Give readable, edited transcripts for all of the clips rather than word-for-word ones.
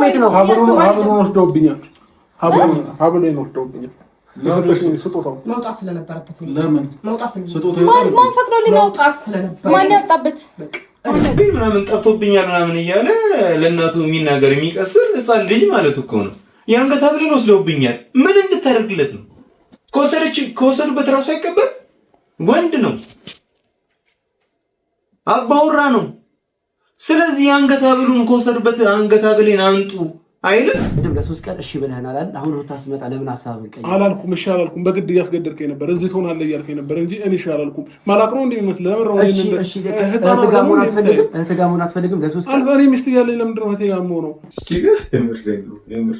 ቤት ነው? ሀብሉን ወስደውብኛል። ሀብሉን ወስደውብኛል። መውጣት ስለነበረበት ለምን ማን ፈቅዶልኝ መውጣት ስለነበረ ማን ያጣበት ምናምን ጠፍቶብኛል ምናምን እያለ ለእናቱ የሚናገር የሚቀስር ህፃን ልጅ ማለት እኮ ነው። የአንገት ሀብልን ወስደውብኛል። ምን እንድታደርግለት ነው? ከወሰዱበት ራሱ አይቀበል። ወንድ ነው፣ አባወራ ነው። ስለዚህ የአንገት ሀብሉን ከወሰዱበት አንገት ሀብሌን አንጡ አይልም። እንደም ለሶስት ቀን እሺ ብለህናል አይደል? አሁን ሩታ ስትመጣ ለምን ሐሳብን ቀይር? አላልኩም። እሺ አላልኩም። በግድ እያስገደድከኝ ነበር። እዚህ ትሆናለህ እያልከኝ ነበር እንጂ እኔ እሺ አላልኩም። ማላቅ ነው እንደሚመስል ለምን እሺ ተጋሙን አትፈልግም? ለሶስት ቀን እኔ ሚስት እያለኝ ለምንድን ነው ተጋሙ ነው? እስኪ የምር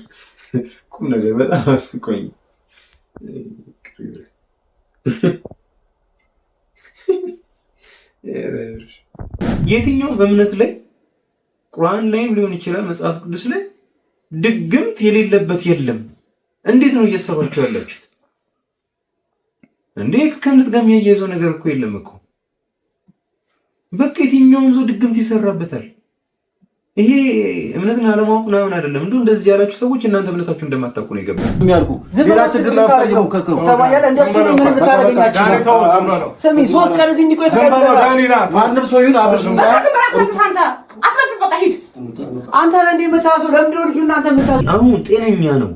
ቁም ነገር በጣም አስቆኝ። የትኛውም እምነት ላይ ቁርአን ላይም ሊሆን ይችላል መጽሐፍ ቅዱስ ላይ ድግምት የሌለበት የለም። እንዴት ነው እያሰባችሁ ያላችሁት እንዴ? ከእምነት ጋር የሚያያይዘው ነገር እኮ የለም እኮ። በቃ የትኛውም ሰው ድግምት ይሰራበታል። ይሄ እምነትን አለማወቅ ምናምን አይደለም። እንደዚህ ያላችሁ ሰዎች እናንተ እምነታችሁ እንደማታውቁ ነው የገባኝ። ሌላ ችግር ላፈቀው ከከው ሰማያለ እንደሱ ነው። ምን ልታረጋኛችሁ? ስሚ 3 ቀን እዚህ እንዲቆይ ማንም ሰው ይሁን አብርሽ አንተ ለእንዴ የምታዙ ለምንድን ነው ልጁ እናንተ የምታዙ? አሁን ጤነኛ ነው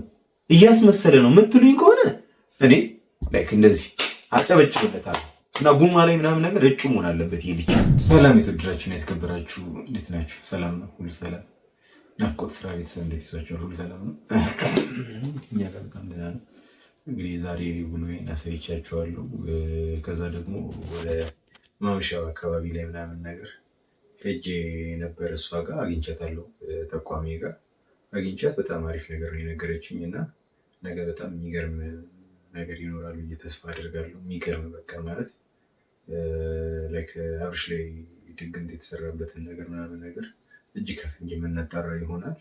እያስመሰለ ነው የምትሉኝ ከሆነ እኔ ላይክ እንደዚህ አጨበጭብለታለሁ እና ጉማ ላይ ምናምን ነገር እጩ መሆን አለበት ይሄ ልጅ። ሰላም የተወደዳችሁና የተከበራችሁ እንዴት ናችሁ? ሰላም ነው? ሁሉ ሰላም? ናፍቆት ስራ፣ ቤተሰብ እንዴት ይዟችኋል? ሁሉ ሰላም ነው? እኛ ጋር በጣም ደህና ነው። እንግዲህ ዛሬ ውሎዬን አሳይቻችኋለሁ። ከዛ ደግሞ ወደ ማምሻው አካባቢ ላይ ምናምን ነገር ሄጄ ነበር። እሷ ጋር አግኝቻታለሁ። ተቋሚ ጋር አግኝቻት በጣም አሪፍ ነገር ነው የነገረችኝ እና ነገ በጣም የሚገርም ነገር ይኖራሉ ብዬ ተስፋ አደርጋለሁ። የሚገርም በቃ ማለት ላይክ አብርሽ ላይ ድግምት የተሰራበትን ነገር ምናምን ነገር እጅ ከፍንጅ የምናጣራ ይሆናል።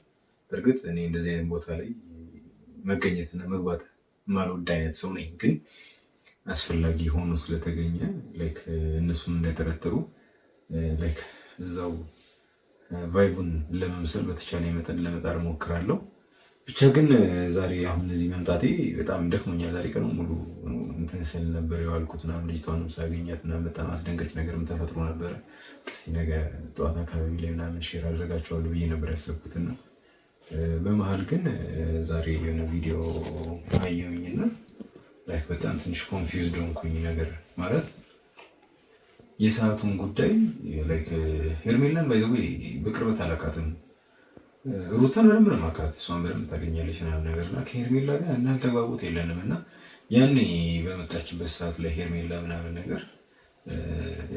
በእርግጥ እኔ እንደዚህ አይነት ቦታ ላይ መገኘትና መግባት ማልወድ አይነት ሰው ነኝ፣ ግን አስፈላጊ ሆኖ ስለተገኘ ላይክ እነሱን እንዳይጠረጥሩ ላይክ እዛው ቫይቡን ለመምሰል በተቻለ መጠን ለመጣር ሞክራለሁ። ብቻ ግን ዛሬ አሁን እዚህ መምጣቴ በጣም ደክሞኛል። ዛሬ ቀኑ ሙሉ እንትን ስል ነበር የዋልኩት ምናምን ልጅቷንም ሳገኛት ምናምን በጣም አስደንጋጭ ነገርም ተፈጥሮ ነበረ። እስኪ ነገ ጠዋት አካባቢ ላይ ምናምን ሼር አድርጋቸዋለሁ ብዬ ነበር ያሰብኩትና በመሀል ግን ዛሬ የሆነ ቪዲዮ አየሁኝና ላይክ በጣም ትንሽ ኮንፊውዝድ ሆንኩኝ። ነገር ማለት የሰዓቱን ጉዳይ ላይክ ሄርሜላን ባይዘው በቅርበት አላውቃትም። ሩታን በደንብ ነው የማውቃት፣ እሷን በደንብ ታገኛለች ምናምን ነገር እና ከሄርሜላ ጋር እናል ተግባቦት የለንም እና ያኔ በመጣችበት ሰዓት ላይ ሄርሜላ ምናምን ነገር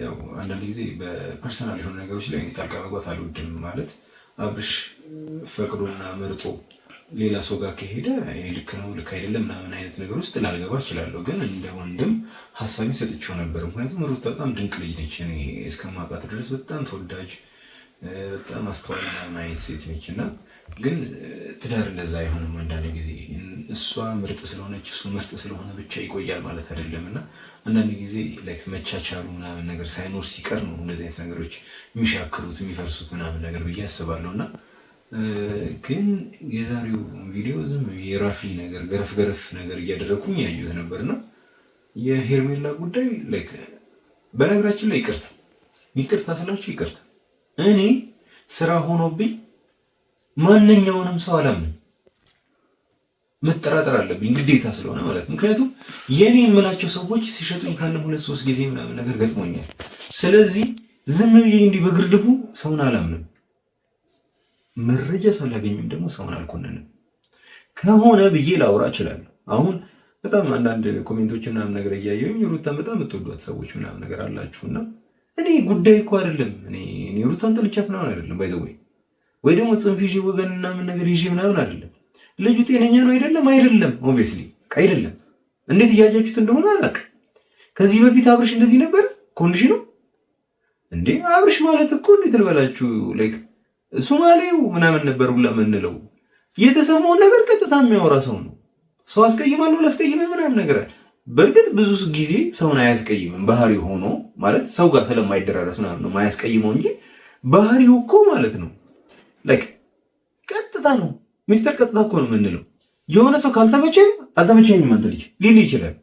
ያው አንዳንድ ጊዜ በፐርሰናል የሆኑ ነገሮች ላይ ጣልቃ መግባት አልወድም። ማለት አብርሽ ፈቅዶና መርጦ ሌላ ሰው ጋር ከሄደ ልክ ነው ልክ አይደለም ምናምን አይነት ነገር ውስጥ ላልገባ እችላለሁ። ግን እንደ ወንድም ሀሳቤን ሰጥቼው ነበር። ምክንያቱም ሩታ በጣም ድንቅ ልጅ ነች። እኔ እስከማውቃት ድረስ በጣም ተወዳጅ በጣም አስተዋይ ምናምን አይነት ሴት ነች እና ግን ትዳር እንደዛ አይሆንም። አንዳንድ ጊዜ እሷ ምርጥ ስለሆነች እሱ ምርጥ ስለሆነ ብቻ ይቆያል ማለት አይደለም እና አንዳንድ ጊዜ ላይክ መቻቻሉ ምናምን ነገር ሳይኖር ሲቀር ነው እንደዚህ አይነት ነገሮች የሚሻክሩት የሚፈርሱት ምናምን ነገር ብዬ አስባለሁ። እና ግን የዛሬው ቪዲዮ ዝም የራፊ ነገር ገረፍ ገረፍ ነገር እያደረኩኝ ያየሁት ነበርና የሄርሜላ ጉዳይ ላይክ በነገራችን ላይ ይቅርታ ስላችሁ ይቅርታ እኔ ስራ ሆኖብኝ ማንኛውንም ሰው አላምንም፣ መጠራጠር አለብኝ ግዴታ ስለሆነ ማለት ነው። ምክንያቱም የኔ የምላቸው ሰዎች ሲሸጡኝ ከአንድም 2-3 ጊዜ ምናምን ነገር ገጥሞኛል። ስለዚህ ዝም ብዬ እንዲህ በግርድፉ ሰውን አላምንም። መረጃ ሳላገኝም ደግሞ ሰውን አልኮንንም። ከሆነ ብዬ ላውራ እችላለሁ። አሁን በጣም አንዳንድ ኮሜንቶችን ምናምን ነገር እያየሁኝ ሩታን በጣም የምትወዷት ሰዎች ምናምን ነገር አላችሁና እኔ ጉዳይ እኮ አይደለም። እኔ ሩታን ጠልቻት ምናምን አይደለም ባይዘው ወይ ደግሞ ጽንፍ ይዤ ወገን ምናምን ነገር ይዤ ምናምን አይደለም። ልጁ ጤነኛ ነው አይደለም ኦብቪየስሊ አይደለም። እንዴት እያያችሁት እንደሆነ አላውቅም። ከዚህ በፊት አብርሽ እንደዚህ ነበር ኮንዲሽኑ እንዴ? አብርሽ ማለት እኮ እንዴት ልበላችሁ ላይክ ሶማሌው ምናምን ነበር ሁላ ምንለው የተሰማውን ነገር ቀጥታ የሚያወራ ሰው ነው። ሰው አስቀይማለሁ ላስቀይም ምናምን ነገር አለ። በእርግጥ ብዙ ጊዜ ሰውን አያስቀይምም ባህሪው ሆኖ ማለት ሰው ጋር ስለማይደራረስ ምናምን ነው ማያስቀይመው እንጂ ባህሪው እኮ ማለት ነው ላይክ ቀጥታ ነው ሚስተር ቀጥታ እኮ ነው የምንለው። የሆነ ሰው ካልተመቸ አልተመቸኝም አንተ ልጅ ሊል ይችላል።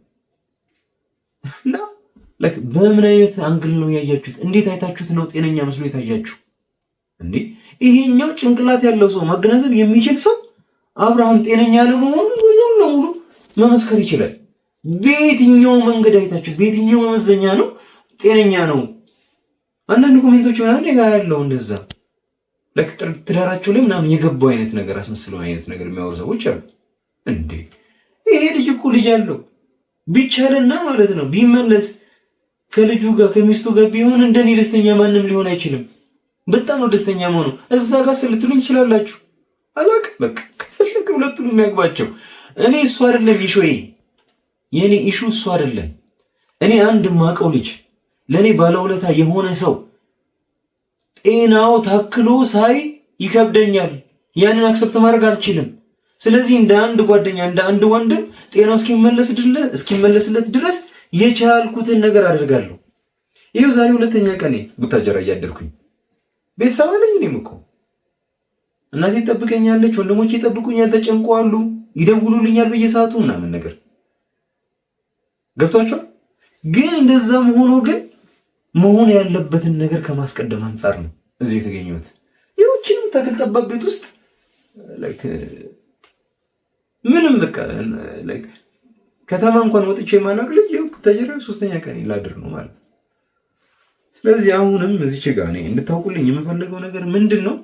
እና በምን አይነት አንግል ነው ያያችሁት? እንዴት አይታችሁት ነው ጤነኛ መስሎ የታያችሁ እንዴ? ይሄኛው ጭንቅላት ያለው ሰው ማገናዘብ የሚችል ሰው አብርሃም ጤነኛ ለመሆኑን ሙሉ ለሙሉ መመስከር ይችላል። በየትኛው መንገድ አይታችሁት? በየትኛው መመዘኛ ነው ጤነኛ ነው? አንዳንድ ኮሜንቶች ምናምን ጋር ያለው እንደዛ ትዳራቸው ላይ ምናምን የገባው አይነት ነገር አስመስለው አይነት ነገር የሚያወሩ ሰዎች አሉ። እንዴ ይሄ ልጅ እኮ ልጅ አለው ቢቻልና ማለት ነው ቢመለስ ከልጁ ጋር ከሚስቱ ጋር ቢሆን እንደኔ ደስተኛ ማንም ሊሆን አይችልም። በጣም ነው ደስተኛ መሆኑ። እዛ ጋር ስለትሉኝ ትችላላችሁ። አላቅ በቃ ከፈለገ ሁለቱንም የሚያግባቸው። እኔ እሱ አይደለም ኢሹዬ፣ የኔ ኢሹ እሱ አይደለም። እኔ አንድ ማቀው ልጅ ለኔ ባለውለታ የሆነ ሰው ጤናው ታክሎ ሳይ ይከብደኛል። ያንን አክሰፕት ማድረግ አልችልም። ስለዚህ እንደ አንድ ጓደኛ እንደ አንድ ወንድም ጤናው እስኪመለስለት ድረስ የቻልኩትን ነገር አደርጋለሁ። ይሄው ዛሬ ሁለተኛ ቀኔ ቡታጀራ እያደርኩኝ ቤተሰብ አለኝ። እኔም እኮ እናቴ ትጠብቀኛለች፣ ወንድሞቼ ይጠብቁኛል፣ ተጨንቀዋሉ፣ ይደውሉልኛል በየሰዓቱ ምናምን ነገር ገብቷቸዋል። ግን እንደዛም ሆኖ ግን መሆን ያለበትን ነገር ከማስቀደም አንጻር ነው እዚህ የተገኘሁት። ይህችንም ተክል ጠባብ ቤት ውስጥ ምንም በቃ ከተማ እንኳን ወጥቼ ማላቅ ልጅ ቡታጀራ ሶስተኛ ቀን ላድር ነው ማለት ነው። ስለዚህ አሁንም እዚች ጋር እኔ እንድታውቁልኝ የምፈልገው ነገር ምንድን ነው?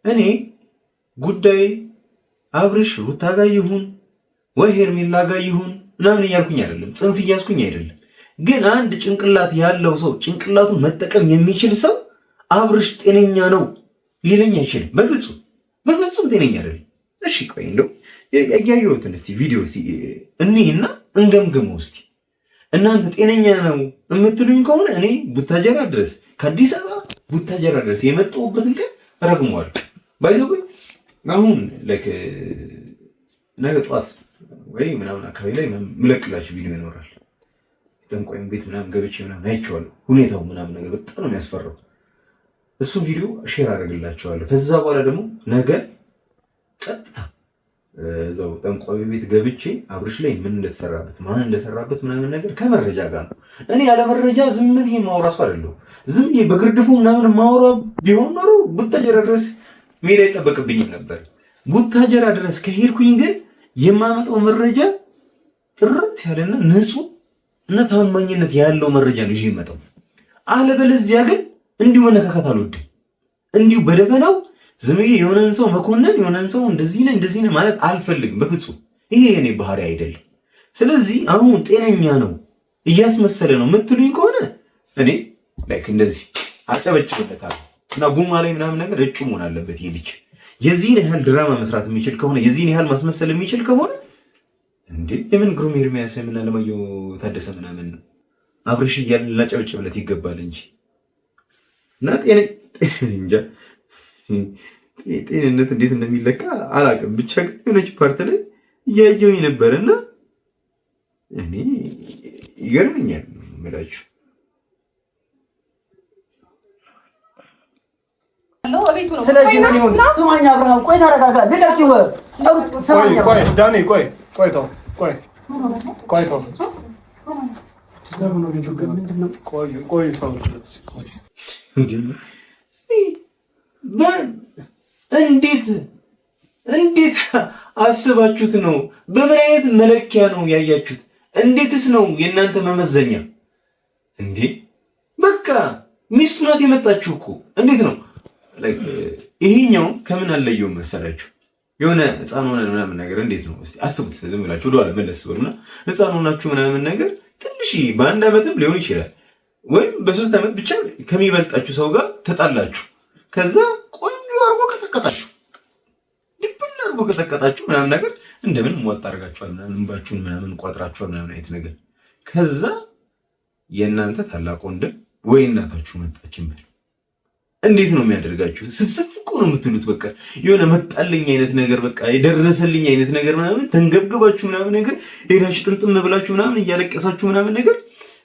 እኔ ጉዳይ አብርሽ ሩታ ጋር ይሁን ወይ ሄርሜላ ጋር ይሁን ምናምን እያልኩኝ አይደለም፣ ጽንፍ እያስኩኝ አይደለም። ግን አንድ ጭንቅላት ያለው ሰው ጭንቅላቱን መጠቀም የሚችል ሰው አብርሽ ጤነኛ ነው ሊለኝ አይችልም። በፍጹም ጤነኛ አይደለም። እሺ ቆይ እንደው ያያየሁትን እስቲ ቪዲዮ እስቲ እኒህና እንገምግመው እስቲ። እናንተ ጤነኛ ነው የምትሉኝ ከሆነ እኔ ቡታጀራ ድረስ ከአዲስ አበባ ቡታጀራ ድረስ የመጣሁበትን ቀን ረግሟል። ባይዘው አሁን ነገ ጠዋት ወይ ምናምን አካባቢ ላይ ምለቅላችሁ ቪዲዮ ይኖራል። ጠንቋይም ቤት ምናምን ገብቼ ምናምን አይቼዋለሁ። ሁኔታው ምናምን ነገር በጣም ነው የሚያስፈራው። እሱም ቪዲዮ ሼር አደርግላችኋለሁ። ከዛ በኋላ ደግሞ ነገ ቀጥታ እዛው ጠንቋይ ቤት ገብቼ አብርሽ ላይ ምን እንደተሰራበት ማን እንደሰራበት ምናምን ነገር ከመረጃ ጋር ነው። እኔ ያለ መረጃ ዝም ብዬ ማውራ ሰው አይደለሁ። ዝም ብዬ በግርድፉ ምናምን ማውራ ቢሆን ኖሮ ቡታጀራ ድረስ መሄድ አይጠበቅብኝም ነበር። ቡታጀራ ድረስ ከሄድኩኝ ግን የማመጣው መረጃ ጥርት ያለና ንጹህ እና ታማኝነት ያለው መረጃ ነው ይዤ የመጣው። አለበለዚያ ግን እንዲሁ መነካካት አልወድም። እንዲሁ በደፈናው ዝም ብዬ የሆነን ሰው መኮንን የሆነን ሰው እንደዚህ ነህ ማለት አልፈልግም በፍጹም። ይሄ የኔ ባህሪ አይደለም። ስለዚህ አሁን ጤነኛ ነው እያስመሰለ ነው የምትሉኝ ከሆነ እኔ እንደዚህ አጨበጭብለታለሁ እና ጉማ ላይ ምናምን ነገር እጩ መሆን አለበት። ይሄ ልጅ የዚህን ያህል ድራማ መስራት የሚችል ከሆነ የዚህን ያህል ማስመሰል የሚችል ከሆነ እንዴ የምን ግሩም ኤርሚያስ ምን አለማየሁ ታደሰ ምናምን ነው አብርሽ እያልን ላጨበጭብለት ይገባል እንጂ እና እንጃ ጤንነት እንዴት እንደሚለካ አላውቅም። ብቻ ግን የሆነች ፓርት ላይ እያየሁኝ ነበርና እኔ ይገርመኛል የምላችሁ። ስለዚህ ምን ይሁን? ስማኝ አብርሃም፣ ቆይ ተረጋጋ። ልቀቂው። ስማኝ ቆይ ዳኒ፣ ቆይ ተው። እንዴት አስባችሁት ነው? በምን አይነት መለኪያ ነው ያያችሁት? እንዴትስ ነው የእናንተ መመዘኛ? እንዴ በቃ ሚስቱ ናት የመጣችሁ እኮ። እንዴት ነው ይሄኛው ከምን አለየው መሰላችሁ? የሆነ ህፃን ሆነ ምናምን ነገር እንዴት ነው እስቲ አስቡት። ዝም ብላችሁ ወደኋላ መለስ በሉና ህፃን ሆናችሁ ምናምን ነገር ትንሽ በአንድ ዓመትም ሊሆን ይችላል ወይም በ3 ዓመት ብቻ ከሚበልጣችሁ ሰው ጋር ተጣላችሁ። ከዛ ቆንጆ አርጎ ከተቀጣችሁ ድብና አርጎ ከተቀጣችሁ ምናምን ነገር እንደምን ሟጥ አድርጋችኋል ምናምን እንባችሁን ምናምን ቋጥራችኋል ምናምን አይነት ነገር። ከዛ የእናንተ ታላቅ ወንድም ወይ እናታችሁ መጣችን በል እንዴት ነው የሚያደርጋችሁ? ስብስብ እኮ ነው የምትሉት። በቃ የሆነ መጣልኝ አይነት ነገር በቃ የደረሰልኝ አይነት ነገር ምናምን ተንገብግባችሁ ምናምን ነገር ሄዳችሁ ጥምጥም ብላችሁ ምናምን እያለቀሳችሁ ምናምን ነገር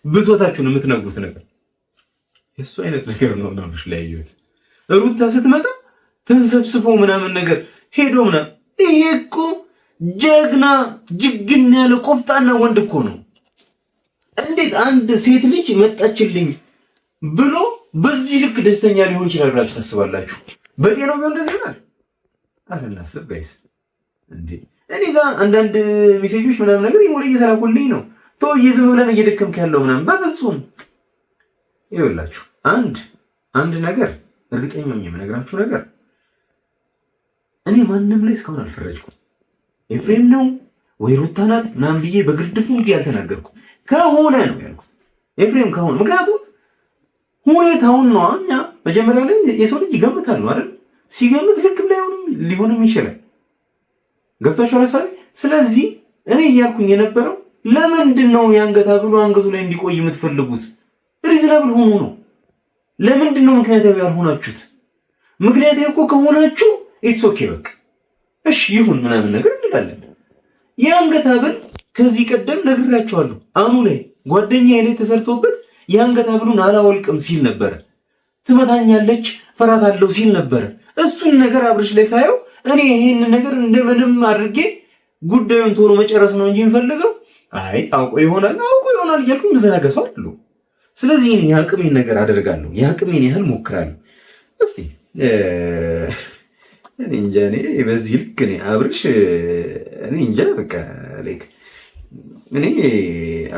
ብሶታችሁን የምትነግሩት ነገር የሱ አይነት ነገር ነው። ናምሽ ላይ ያዩት ሩታ ስትመጣ ተንሰብስቦ ምናምን ነገር ሄዶ ምናምን ይሄ እኮ ጀግና ጅግና ያለ ቆፍጣና ወንድ እኮ ነው። እንዴት አንድ ሴት ልጅ መጣችልኝ ብሎ በዚህ ልክ ደስተኛ ሊሆን ይችላል ብላችሁ ታስባላችሁ? በጤናው ቢሆን እንደዚህ ይሆናል? አልናስብ ጋይስ። እንዴ እኔ ጋር አንዳንድ ሜሴጆች ምናምን ነገር ይሞላ እየተላኩልኝ ነው። ተወይ ዝም ብለን እየደከምክ ያለው ምናምን በፍጹም ይኸውላችሁ አንድ ነገር እርግጠኛ ነኝ የምነግራችሁ ነገር እኔ ማንንም ላይ እስካሁን አልፈረጅኩም። ኤፍሬም ነው ወይ ሩታ ናት ምናምን ብዬ በግርድፉ እንዲህ አልተናገርኩም። ከሆነ ነው ያልኩት ኤፍሬም ከሆነ ምክንያቱም ሁኔታውን ነው። እኛ መጀመሪያ ላይ የሰው ልጅ ይገምታል ነው አይደል? ሲገምት ልክ ሊሆንም ይችላል። ገብታችሁ አላሳቢ። ስለዚህ እኔ እያልኩኝ የነበረው ለምንድን ነው የአንገት ሐብሉ አንገቱ ላይ እንዲቆይ የምትፈልጉት? ሪዝናብል ሆኖ ነው። ለምንድን ነው ምክንያታዊ ያልሆናችሁት? ምክንያታዊ እኮ ከሆናችሁ ኢትስ ኦኬ በቃ እሺ ይሁን ምናምን ነገር እንላለን። የአንገት ሐብል ከዚህ ቀደም ነግራችኋለሁ። አኑ ላይ ጓደኛዬ ላይ ተሰርቶበት የአንገት ሐብሉን አላወልቅም ሲል ነበረ። ትመታኛለች ፈራታለሁ ሲል ነበረ። እሱን ነገር አብርሽ ላይ ሳየው እኔ ይሄንን ነገር እንደምንም አድርጌ ጉዳዩን ቶሎ መጨረስ ነው እንጂ የምፈልገው አይ አውቆ ይሆናል እያልኩኝ ምዘናጋ ሰው አይደለሁ። ስለዚህ እኔ የአቅሜን ነገር አደርጋለሁ፣ የአቅሜን ያህል ሞክራለሁ። እስቲ እኔ እንጃ እኔ በዚህ ልክ እኔ አብርሽ እኔ እንጃ በቃ ላይክ እኔ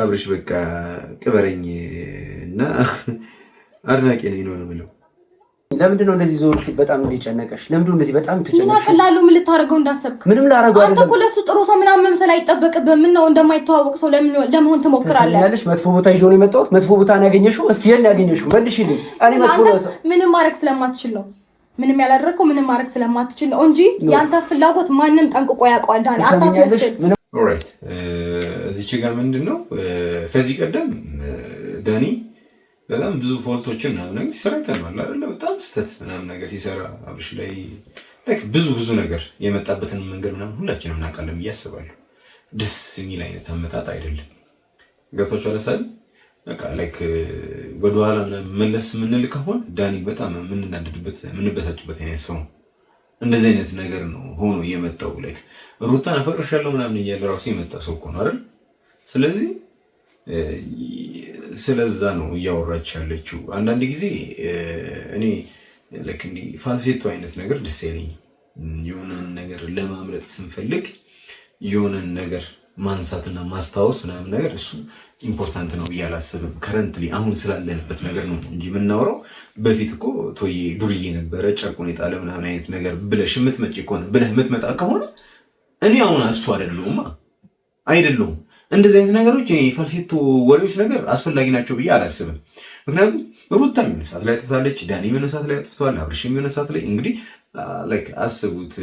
አብርሽ በቃ ቅበረኝ እና አድናቂ ነኝ ነው የምለው። ለምንድን ነው እንደዚህ ዞር ሲል በጣም እንዲጨነቀሽ? ለምንድን ነው እንደዚህ በጣም ትጨነቀሽ? ምን አቀላሉ? ምን ልታረገው እንዳሰብክ? ምንም ላረገው አይደለም። አንተ እኮ ለሱ ጥሩ ሰው ምናምን መምሰል አይጠበቅብህም። ምን ነው እንደማይተዋወቅ ሰው ለመሆን ትሞክራለህ? ያለሽ መጥፎ ቦታ ይዞ ነው የመጣሁት። መጥፎ ቦታ ነው ያገኘሽው? እስኪ የት ያገኘሽው? መልሽልኝ። እኔ መጥፎ ሰው ምንም ማድረግ ስለማትችል ነው። ምንም ያላደረከው ምንም ማድረግ ስለማትችል ነው እንጂ ያንተ ፍላጎት ማንም ጠንቅቆ ያውቀዋል። ዳኒ አታስመስል። ኦልራይት እዚች ጋር ምንድነው ከዚህ ቀደም ዳኒ በጣም ብዙ ፎልቶችን ምናምን ነገር ሲሰራ ይተናል አይደል? በጣም ስተት ምናምን ነገር ሲሰራ አብርሽ ላይ ላይክ ብዙ ነገር የመጣበትን መንገድ ምናምን ሁላችንም እናውቃለን ብዬ አስባለሁ። ደስ የሚል አይነት አመጣጥ አይደለም። ገብቶቻል ለሳል በቃ ላይክ ወደኋላ መለስ የምንል ከሆነ ዳኒ በጣም የምንናደድበት የምንበሳጭበት አይነት ሰው ነው። እንደዚህ አይነት ነገር ነው ሆኖ የመጣው። ላይክ ሩታን አፈቅርሻለሁ ምናምን እያለ ራሱ የመጣ ሰው እኮ ነው አይደል? ስለዚህ ስለዛ ነው እያወራች ያለችው። አንዳንድ ጊዜ እኔ ልክ እንዲህ ፋልሴቶ አይነት ነገር ደስ አይለኝም። የሆነን ነገር ለማምለጥ ስንፈልግ የሆነን ነገር ማንሳትና ማስታወስ ምናምን ነገር እሱ ኢምፖርታንት ነው ብዬ አላስብም። ከረንትሊ አሁን ስላለንበት ነገር ነው እንጂ የምናወራው። በፊት እኮ ቶዬ ዱርዬ ነበረ ጨርቁን የጣለ ምናምን አይነት ነገር ብለሽ የምትመጪ ከሆነ ብለህ የምትመጣ ከሆነ እኔ አሁን እሱ አይደለሁም። እንደዚህ አይነት ነገሮች ፋልሴቶ ወሬዎች ነገር አስፈላጊ ናቸው ብዬ አላስብም። ምክንያቱም ሩታ የሆነ ሰዓት ላይ አጥፍታለች፣ ዳኒ የሆነ ሰዓት ላይ አጥፍተዋል፣ አብርሽ የሆነ ሰዓት ላይ እንግዲህ ላይክ አስቡት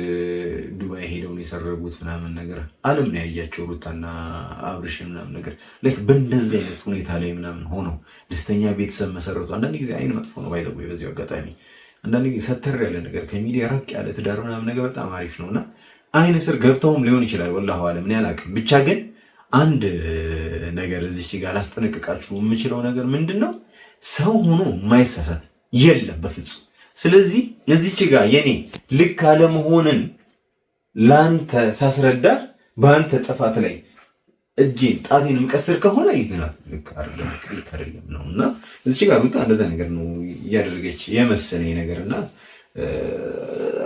ዱባይ ሄደውን የሰረጉት ምናምን ነገር ዓለም ነው ያያቸው ሩታና አብርሽ ምናምን ነገር ላይክ በእንደዚህ አይነት ሁኔታ ላይ ምናምን ሆነው ደስተኛ ቤተሰብ መሰረቱ። አንዳንድ ጊዜ አይን መጥፎ ነው ባይዘው በዚህ አጋጣሚ አንዳንድ ጊዜ ሰተር ያለ ነገር ከሚዲያ ራቅ ያለ ትዳር ምናምን ነገር በጣም አሪፍ ነውና አይን ስር ገብተውም ሊሆን ይችላል። ወላሂ አለም እኔ አላውቅም። ብቻ ግን አንድ ነገር እዚህ ጋር ላስጠነቅቃችሁ የምችለው ነገር ምንድነው፣ ሰው ሆኖ የማይሳሳት የለም በፍጹም። ስለዚህ እዚህ ጋር የኔ ልክ አለመሆንን ላንተ ሳስረዳ በአንተ ጥፋት ላይ እጄን ጣቴን ምቀስር ከሆነ ይዝናት ልክ አይደለም ነውና እዚህ ጋር ሩታ እንደዛ ነገር ነው እያደረገች የመሰለኝ ነገርና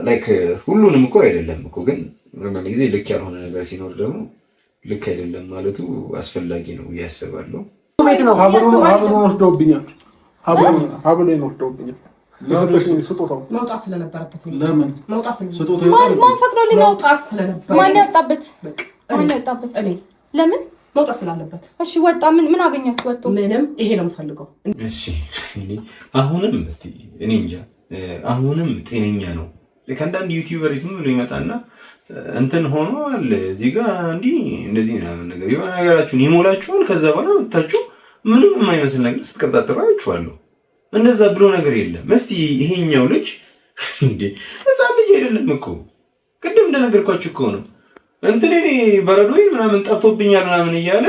ላይክ ሁሉንም እኮ አይደለም እኮ ግን አንዳንድ ጊዜ ልክ ያልሆነ ነገር ሲኖር ደግሞ ልክ አይደለም ማለቱ አስፈላጊ ነው ያስባለሁ። ቤት ነው ሀብሉ ወስደውብኛል። ሀብሉን ወስደውብኛል። ስጦታው መውጣት ስለነበረበት ነው። ለምን መውጣት ስጦታው ማን ፈቅዶልኝ? መውጣት ስለነበረ ማን ያወጣበት? ማን ያወጣበት? እኔ ለምን መውጣት ስላለበት። እሺ ወጣ። ምን አገኛችሁ? ወጥቶ ምንም። ይሄ ነው የምፈልገው። እሺ አሁንም እስቲ እኔ እንጃ አሁንም ጤነኛ ነው። ከአንዳንድ ዩቲዩበር ይትም ብሎ ይመጣና እንትን ሆኗል እዚህ ጋር እንደዚህ ምናምን ነገር የሆነ ነገራችሁን ይሞላችኋል። ከዛ በኋላ ወጣችሁ ምንም የማይመስል ነገር ስትቀጣጥሩ አይቻለሁ። እንደዛ ብሎ ነገር የለም። እስቲ ይሄኛው ልጅ እንዴ ህፃን ልጅ አይደለም እኮ ቅድም እንደነገርኳችሁ እኮ ነው እንትን እኔ በረዶ ምናምን ጠፍቶብኛል ምናምን እያለ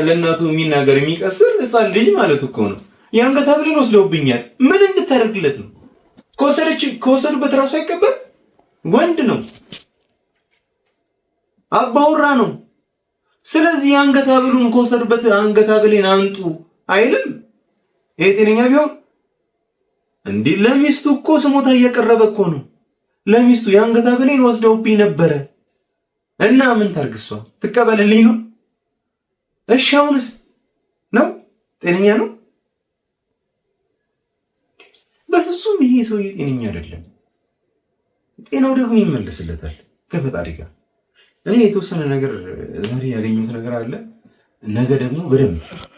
ለእናቱ የሚናገር የሚቀስር ህፃን ልጅ ማለት እኮ ነው። የአንገት ሐብልን ወስደውብኛል። ምን እንድታደርግለት ነው? ከወሰዱበት ራሱ አይቀበል ወንድ ነው፣ አባወራ ነው። ስለዚህ አንገት ሐብሉን ከወሰድበት አንገት ሐብሌን አንጡ አይልም። ይሄ ጤነኛ ቢሆን እንዴ? ለሚስቱ እኮ ስሞታ እያቀረበ እኮ ነው። ለሚስቱ የአንገት ሐብሌን ወስደውብኝ ነበረ እና ምን ታርግሷ? ትቀበልልኝ ነው? እሺ አሁንስ ነው ጤነኛ ነው? በፍጹም ይሄ ሰውዬ ጤነኛ አይደለም። ጤናው ደግሞ ይመለስለታል ከፈጣሪ ጋር። እኔ የተወሰነ ነገር ዛሬ ያገኘሁት ነገር አለ። ነገ ደግሞ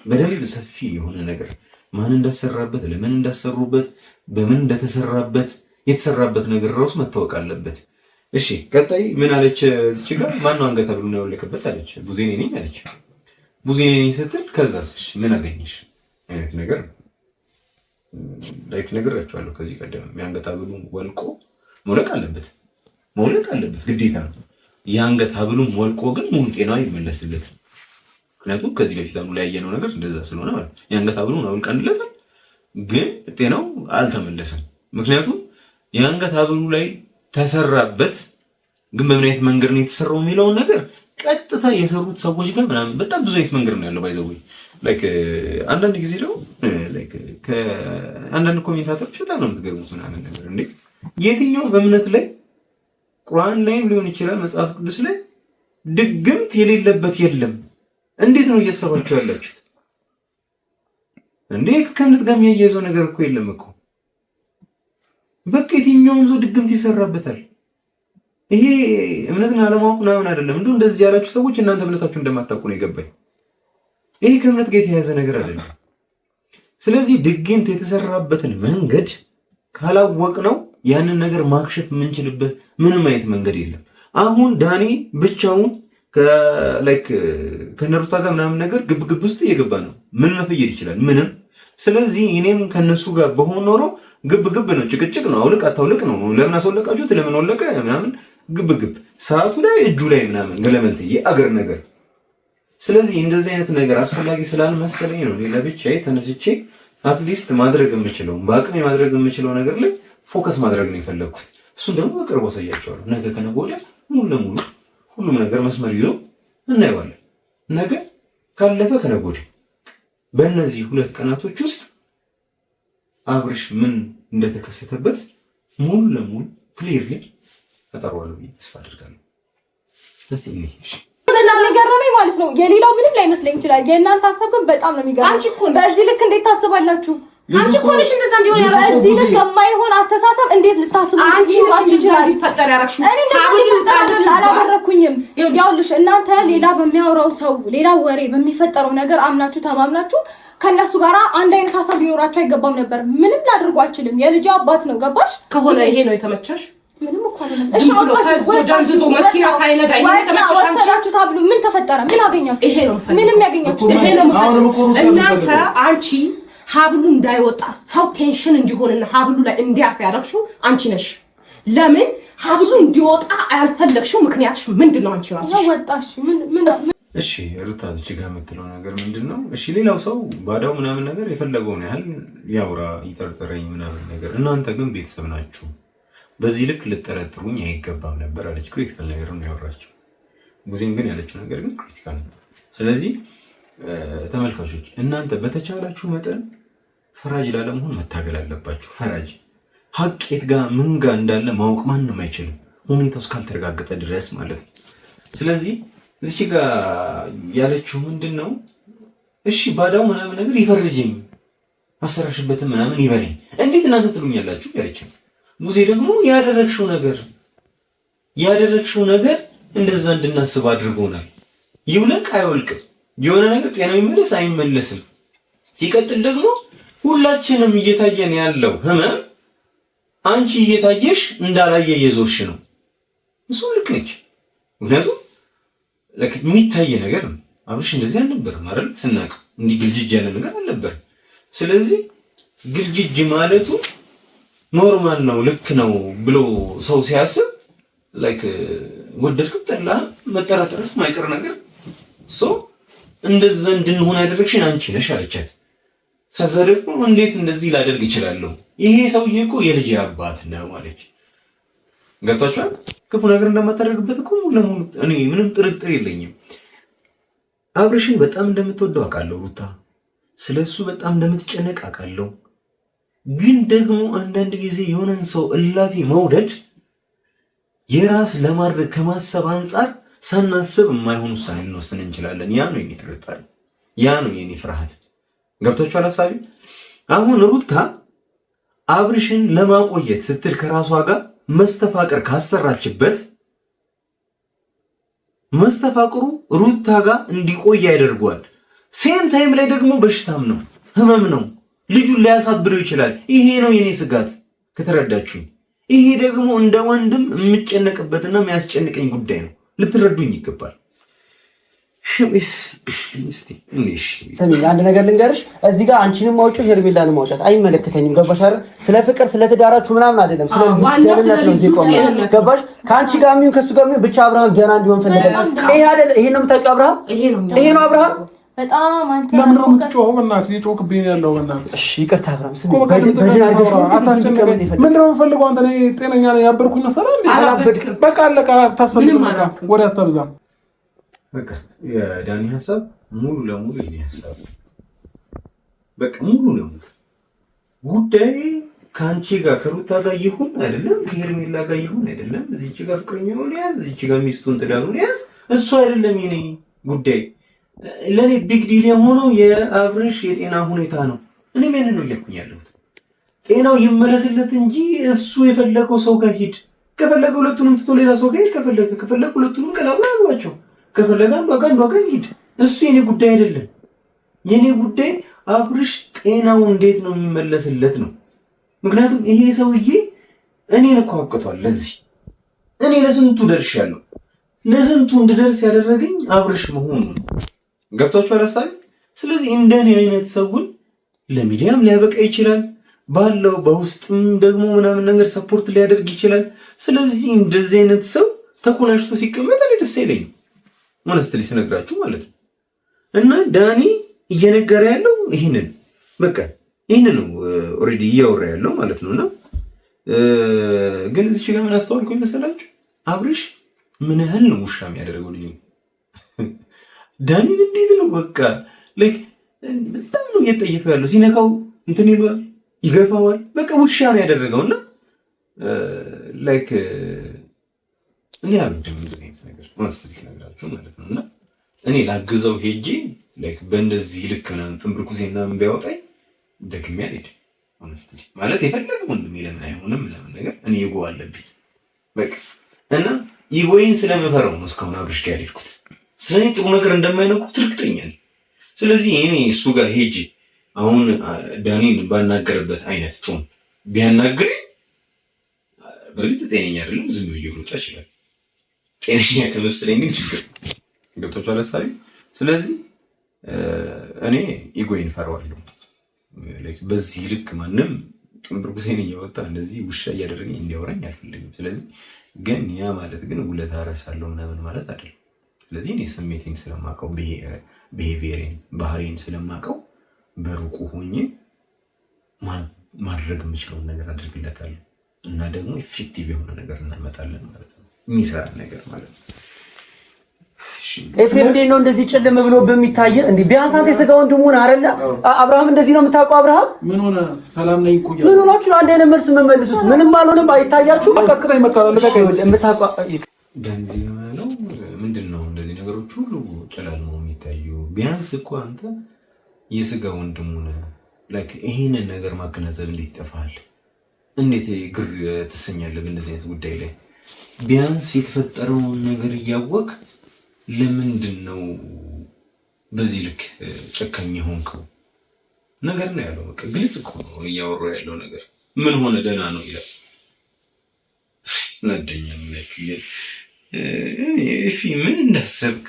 በደንብ ሰፊ የሆነ ነገር ማን እንዳሰራበት፣ ለምን እንዳሰሩበት፣ በምን እንደተሰራበት የተሰራበት ነገር ራሱ መታወቅ አለበት። እሺ ቀጣይ ምን አለች? እዚች ጋር ማነው አንገት ሐብሉን ያወለቀበት አለች። ቡዜኔ ነኝ አለች። ቡዜኔ ነኝ ስትል ከዛስ ምን አገኘሽ አይነት ነገር ላይክ ነግራችኋለሁ ከዚህ ቀደም። የአንገት ሐብሉን ወልቆ መውለቅ አለበት ግዴታ ነው። የአንገት ሐብሉን ወልቆ ግን ሙሉ ጤናው ይመለስለት። ምክንያቱም ከዚህ በፊት ላይ ያየነው ነገር እንደዛ ስለሆነ ማለት የአንገት ሐብሉን አውልቀንለት ግን ጤናው አልተመለሰም። ምክንያቱም የአንገት ሐብሉ ላይ ተሰራበት ግን በምን አይነት መንገድ ነው የተሰራው የሚለውን ነገር ቀጥታ የሰሩት ሰዎች ጋር ምናምን በጣም ብዙ አይነት መንገድ ነው ያለው። ባይዘው ላይክ አንዳንድ ጊዜ ነው ላይክ ከአንዳንድ ኮሜንታተሮች በጣም ነው የምትገርሙት ምናምን ነገር እንዴ የትኛውም እምነት ላይ ቁርአን ላይም ሊሆን ይችላል መጽሐፍ ቅዱስ ላይ ድግምት የሌለበት የለም። እንዴት ነው እያሰባችሁ ያላችሁት እንዴ? ከእምነት ጋር የሚያያይዘው ነገር እኮ የለም እኮ። በቃ የትኛውም ሰው ድግምት ይሰራበታል። ይሄ እምነትን አለማወቅ ምናምን አይደለም። እንደዚህ ያላችሁ ሰዎች እናንተ እምነታችሁ እንደማታውቁ ነው የገባኝ። ይሄ ከእምነት ጋር የተያያዘ ነገር አይደለም። ስለዚህ ድግምት የተሰራበትን መንገድ ካላወቅነው ያንን ነገር ማክሸፍ የምንችልበት ምንም አይነት መንገድ የለም። አሁን ዳኒ ብቻውን ከነሩታ ጋር ምናምን ነገር ግብግብ ውስጥ እየገባ ነው። ምን መፈየድ ይችላል? ምንም። ስለዚህ እኔም ከነሱ ጋር በሆን ኖሮ ግብግብ ነው፣ ጭቅጭቅ ነው፣ አውልቅ አታውልቅ ነው። ለምን አስወለቃችሁት? ለምን ወለቀ ምናምን ግብግብ፣ ሰዓቱ ላይ እጁ ላይ ምናምን ገለመልት የአገር ነገር። ስለዚህ እንደዚህ አይነት ነገር አስፈላጊ ስላልመሰለኝ ነው ለብቻዬ ተነስቼ አትሊስት ማድረግ የምችለው በአቅሜ ማድረግ የምችለው ነገር ላይ ፎከስ ማድረግ ነው የፈለግኩት። እሱን ደግሞ በቅርቡ አሳያቸዋለሁ። ነገ ከነገ ወዲያ ሙሉ ለሙሉ ሁሉም ነገር መስመር ይዞ እናየዋለን። ነገ ካለፈ ከነገ ወዲያ በእነዚህ 2 ቀናቶች ውስጥ አብርሽ ምን እንደተከሰተበት ሙሉ ለሙሉ ክሊርሊ አጠራዋለሁ ብዬ ተስፋ አድርጋለሁ። ስለዚህ እሺ ገረመኝ ማለት ነው። የሌላው ምንም ላይመስለኝ ይችላል። የእናንተ ሀሳብ ግን በጣም ነው የሚገርመው። በዚህ ልክ እንዴት ታስባላችሁ? አንቺ እኮ ነሽ እንደዛ እንዲሆን ያደረግሽው። በዚህ ልክ የማይሆን አስተሳሰብ እንዴት ልታስቡ ይፈጠር ያደረግሽው? አላደረኩኝም። ያውልሽ እናንተ ሌላ በሚያወራው ሰው ሌላ ወሬ በሚፈጠረው ነገር አምናችሁ ተማምናችሁ ከነሱ ጋር አንድ አይነት ሀሳብ ሊኖራችሁ አይገባም ነበር። ምንም ላደርጉ አልችልም። የልጅ አባት ነው ገባሽ? ከሆነ ይሄ ነው የተመቸሽ? ምንም እኮ አይደለም። ዝም ብሎ ከዞ ደንዝዞ መኪና ሳይነዳ ይሄ የተመቸሽ? ወሰዳችሁ ታብሉ ምን ተፈጠረ? ምን አገኛችሁ? ይሄ ነው ምንም ያገኛችሁ ይሄ ነው። እናንተ አንቺ ሀብሉ እንዳይወጣ ሰው ቴንሽን እንዲሆንና ሀብሉ ላይ እንዲያርፍ ያደረግሽው አንቺ ነሽ። ለምን ሀብሉ እንዲወጣ ያልፈለግሽው ምክንያትሽ ምንድነው? አንቺ ራስሽ ወጣሽ ምን እሺ ሩታ እዚህ ጋር የምትለው ነገር ምንድነው? እሺ ሌላው ሰው ባዳው ምናምን ነገር የፈለገውን ያህል ያውራ ይጠርጥረኝ ምናምን ነገር፣ እናንተ ግን ቤተሰብ ናችሁ። በዚህ ልክ ልጠረጥሩኝ አይገባም ነበር አለች። ክሪቲካል ነገር ነው ያወራችው። ቡዜን ግን ያለችው ነገር ግን ክሪቲካል ነው። ስለዚህ ተመልካቾች እናንተ በተቻላችሁ መጠን ፈራጅ ላለመሆን መታገል አለባችሁ። ፈራጅ ሀቅ የት ጋር ምን ጋር እንዳለ ማወቅ ማንም አይችልም፣ ሁኔታው እስካልተረጋገጠ ድረስ ማለት ነው። ስለዚህ እዚህ ጋር ያለችው ምንድነው? እሺ ባዳው ምናምን ነገር ይፈርጀኝ አሰራሽበትም ምናምን ይበለኝ እንዴት እናንተ ትሉኛላችሁ ያለችው። ሙሴ ደግሞ ያደረግሽው ነገር እንደዛ እንድናስብ አድርጎናል። ይውለቅ አይወልቅም፣ የሆነ ነገር ጤናው ይመለስ አይመለስም። ሲቀጥል ደግሞ ሁላችንም እየታየን ያለው ህመም አንቺ እየታየሽ እንዳላየ የዞርሽ ነው። እሱ ልክ ነች። ምክንያቱም የሚታይ ነገር ነው። አብርሽ እንደዚህ አልነበረም አይደል? ስናቅ እንዲህ ግልጅጅ ያለ ነገር አልነበረም። ስለዚህ ግልጅጅ ማለቱ ኖርማል ነው ልክ ነው ብሎ ሰው ሲያስብ ወደድክም ጠላህም መጠራጠር ማይቀር ነገር እንደዛ እንድንሆን ያደረግሽን አንቺ ነሽ አለቻት። ከዛ ደግሞ እንዴት እንደዚህ ላደርግ እችላለሁ? ይሄ ሰውዬ እኮ የልጅ አባት ነው አለች። ገብቷችኋል? ክፉ ነገር እንደማታደርግበት እኮ ሙሉ ለሙሉ እኔ ምንም ጥርጥር የለኝም። አብርሽን በጣም እንደምትወደው አውቃለሁ ሩታ፣ ስለሱ በጣም እንደምትጨነቅ አውቃለሁ። ግን ደግሞ አንዳንድ ጊዜ የሆነን ሰው እላፊ መውደድ የራስ ለማድረግ ከማሰብ አንጻር ሳናስብ የማይሆን ውሳኔ ልንወስን እንችላለን። ያ ነው የኔ ጥርጣሬ፣ ያ ነው የኔ ፍርሃት። ገብቷችኋል ሀሳቤ? አሁን ሩታ አብርሽን ለማቆየት ስትል ከራሷ ጋር መስተፋቅር ካሰራችበት መስተፋቅሩ ሩታ ጋር እንዲቆይ ያደርገዋል። ሴም ታይም ላይ ደግሞ በሽታም ነው፣ ህመም ነው፣ ልጁን ሊያሳብደው ይችላል። ይሄ ነው የኔ ስጋት ከተረዳችሁኝ። ይሄ ደግሞ እንደ ወንድም የምጨነቅበትና የሚያስጨንቀኝ ጉዳይ ነው። ልትረዱኝ ይገባል። አንድ ነገር ልንገርሽ፣ እዚህ ጋር አንቺንም ማውጪው ሄርሜላንም ማውጣት አይመለከተኝም። ገባሽ አይደል? ስለ ፍቅር ስለትዳራችሁ ምናምን አይደለም፣ ስለ ደህንነት ነው እዚህ ቆም። ገባሽ? ከአንቺ ጋር የሚሆን ከሱ ጋር የሚሆን ብቻ አብርሃም ደህና እንዲሆን ፈልገን። ይሄ አይደል? ይሄ ነው የምታውቂው አብርሃም? ይሄ ነው አብርሃም። በጣም አንተ ለምን ነው የምትጮኸው? በእናትህ እየጮህክብኝ ያለው በእናትህ። እሺ ይቅርታ አብርሃም። ስሚ ምንድን ነው የምፈልገው? አንተ እኔ ጤነኛ ነኝ ያበርኩኝ መሰለህ እንዴ? አላበድክም። በቃ አለቃ። ታስፈልግም በቃ ወሬ አታብዛ። በቃ የዳኒ ሀሳብ ሙሉ ለሙሉ የኔ ሀሳብ በቃ ሙሉ ለሙሉ ጉዳይ ከአንቺ ጋር ከሩታ ጋር ይሁን አይደለም፣ ከሄርሜላ ጋር ይሁን አይደለም፣ እዚህች ጋር ፍቅረኛውን ያዝ፣ እዚህች ጋር ሚስቱን ትዳሩን ያዝ፣ እሱ አይደለም የኔ ጉዳይ። ለኔ ቢግ ዲል የሆነው የአብርሽ የጤና ሁኔታ ነው። እኔም ያንን ነው እያልኩኝ ያለሁት። ጤናው ይመለስለት እንጂ እሱ የፈለገው ሰው ጋር ሂድ፣ ከፈለገ ሁለቱንም ትቶ ሌላ ሰው ጋር ሂድ፣ ከፈለገ ሁለቱንም ቀላቅሎ ያግባቸው፣ ከፈለገ አንዷ ጋር ሂድ። እሱ የኔ ጉዳይ አይደለም። የኔ ጉዳይ አብርሽ ጤናው እንዴት ነው የሚመለስለት ነው። ምክንያቱም ይሄ ሰውዬ እኔን እኮ አውቅቷል። ለዚህ እኔ ለስንቱ ደርሻለሁ። ለስንቱ እንድደርስ ያደረገኝ አብርሽ መሆኑ ነው። ገብቷችኋል ሀሳቤ? ስለዚህ እንደኔ አይነት ሰውን ለሚዲያም ሊያበቃ ይችላል፣ ባለው በውስጥም ደግሞ ምናምን ነገር ሰፖርት ሊያደርግ ይችላል። ስለዚህ እንደዚህ አይነት ሰው ተኮላሽቶ ሲቀመጥ እኔ ደስ አይለኝም። ሆነስትሊ ስነግራችሁ ማለት ነው። እና ዳኒ እየነገረ ያለው ይህንን በቃ ይህንን ነው ኦልሬዲ እያወራ ያለው ማለት ነውና ግን እዚህ ጋር ምን አስተዋልኩኝ መሰላችሁ? አብርሽ ምን ያህል ነው ውሻ የሚያደርገው ልጁ ዳኒን እንዴት ነው በቃ ላይክ በጣም ነው እየጠየፈው ያለው። ሲነካው እንትን ይሏል፣ ይገፋዋል። በቃ ውሻ ነው ያደረገውና ላይክ እኔ አልወድም እንደዚህ አይነት ነገር ሆነስትሊ ስነግራችሁ ማለት ነውና እኔ ላግዘው ሄጄ ላይክ በእንደዚህ ልክ ምናምን ጥንብርኩሴና ምን ቢያወጣኝ ደግሜ አልሄድም። ሆነስትሊ ማለት የፈለገ ወንድሜ ለምን አይሆንም ምናምን ነገር እኔ ይጎ አለብኝ በቃ እና ይጎይን ስለምፈራው ነው እስካሁን አብርሽ ጋር ያልሄድኩት። ስለኔ ጥሩ ነገር እንደማይነኩት እርግጠኛ ነኝ። ስለዚህ እኔ እሱ ጋር ሄጄ አሁን ዳኒን ባናገርበት አይነት ቶን ቢያናግረኝ በእርግጥ ጤነኛ አይደለም፣ ዝም ብዬ ልወጣ ይችላል። ጤነኛ ከመሰለኝ ግን ችግር ገብቶሻል ሀሳቤ? ስለዚህ እኔ ኢጎይን ፈራዋለሁ። በዚህ ልክ ማንም ጥንብርኩሴን እያወጣ እንደዚህ ውሻ እያደረገኝ እንዲያወራኝ አልፈልግም። ስለዚህ ግን ያ ማለት ግን ውለታ እረሳለሁ ምናምን ማለት አይደለም። ስለዚህ እኔ ስሜቴን ስለማውቀው ቢሄቪየሬን ባህሪን ስለማውቀው በሩቁ ሆኜ ማድረግ የምችለውን ነገር አድርግለታለሁ እና ደግሞ ኢፌክቲቭ የሆነ ነገር እናመጣለን ማለት ነው። የሚሰራ ነገር ማለት ነው። ኤፍሬም እንዴት ነው እንደዚህ ጭልም ብሎ በሚታየ እንዴ? ቢያንስ አንተ የሥጋ ወንድሙ ነህ አይደለ? አብርሃም እንደዚህ ነው የምታውቀው? አብርሃም ምን ሆነ? ሰላም ነኝ እኮ ምን ሆናችሁ? አንድ አይነት መልስ የምትመልሱት ምንም አልሆነም። አይታያችሁ? በቀጥታ ይመጣል። የምታውቀው ዳንዚ ነው ምንድን ነው እንደዚህ ነገሮች ሁሉ ጨላልመው የሚታዩ? ቢያንስ እኮ አንተ የሥጋ ወንድሙ ነህ። ላይክ ይሄንን ነገር ማገናዘብ እንዴት ይጠፋል? እንዴት ግር ትሰኛለህ በእንደዚህ አይነት ጉዳይ ላይ? ቢያንስ የተፈጠረውን ነገር እያወቅ ለምንድን ነው በዚህ ልክ ጨካኝ ሆንከው? ነገር ነው ያለው። በቃ ግልጽ እኮ ነው እያወራሁ ያለው ነገር። ምን ሆነ ደህና ነው ይላል። ናደኛ እፊ ምን እንዳሰብክ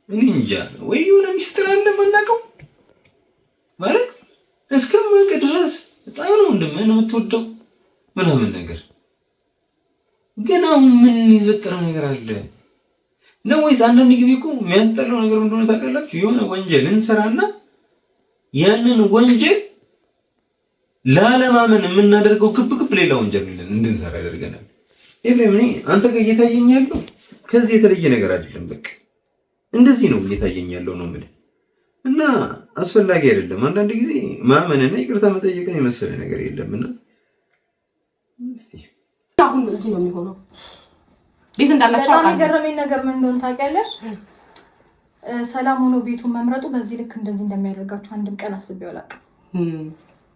እኔ እንጃ። ወይ የሆነ ሚስጥር አለ የማናውቀው ማለት እስከማውቅ ድረስ በጣም ነው እንደምን የምትወደው ምናምን ነገር። ግን አሁን ምን የተፈጠረ ነገር አለ ነው? ወይስ አንዳንድ ጊዜ እኮ የሚያስጠላው ነገር እንደሆነ ታውቃላችሁ? የሆነ ወንጀል እንሰራና ያንን ወንጀል ላለማመን የምናደርገው ክብክብ ሌላ ወንጀል እንድንሰራ ያደርገናል። ኤፍሬም እኔ አንተ ጋር እየታየኝ ያለው ከዚህ የተለየ ነገር አይደለም። በቃ እንደዚህ ነው እየታየኝ ያለው ነው የምልህ እና አስፈላጊ አይደለም። አንዳንድ ጊዜ ማመንና ይቅርታ መጠየቅን የመሰለ ነገር የለምና እስቲ አሁን እዚህ ነው የሚሆነው። ቤት እንዳላችሁ በጣም የገረመኝ ነገር ምን እንደሆነ ታውቂያለሽ? ሰላም ሆኖ ቤቱን መምረጡ በዚህ ልክ እንደዚህ እንደሚያደርጋችሁ አንድም ቀን አስቤው አላውቅም።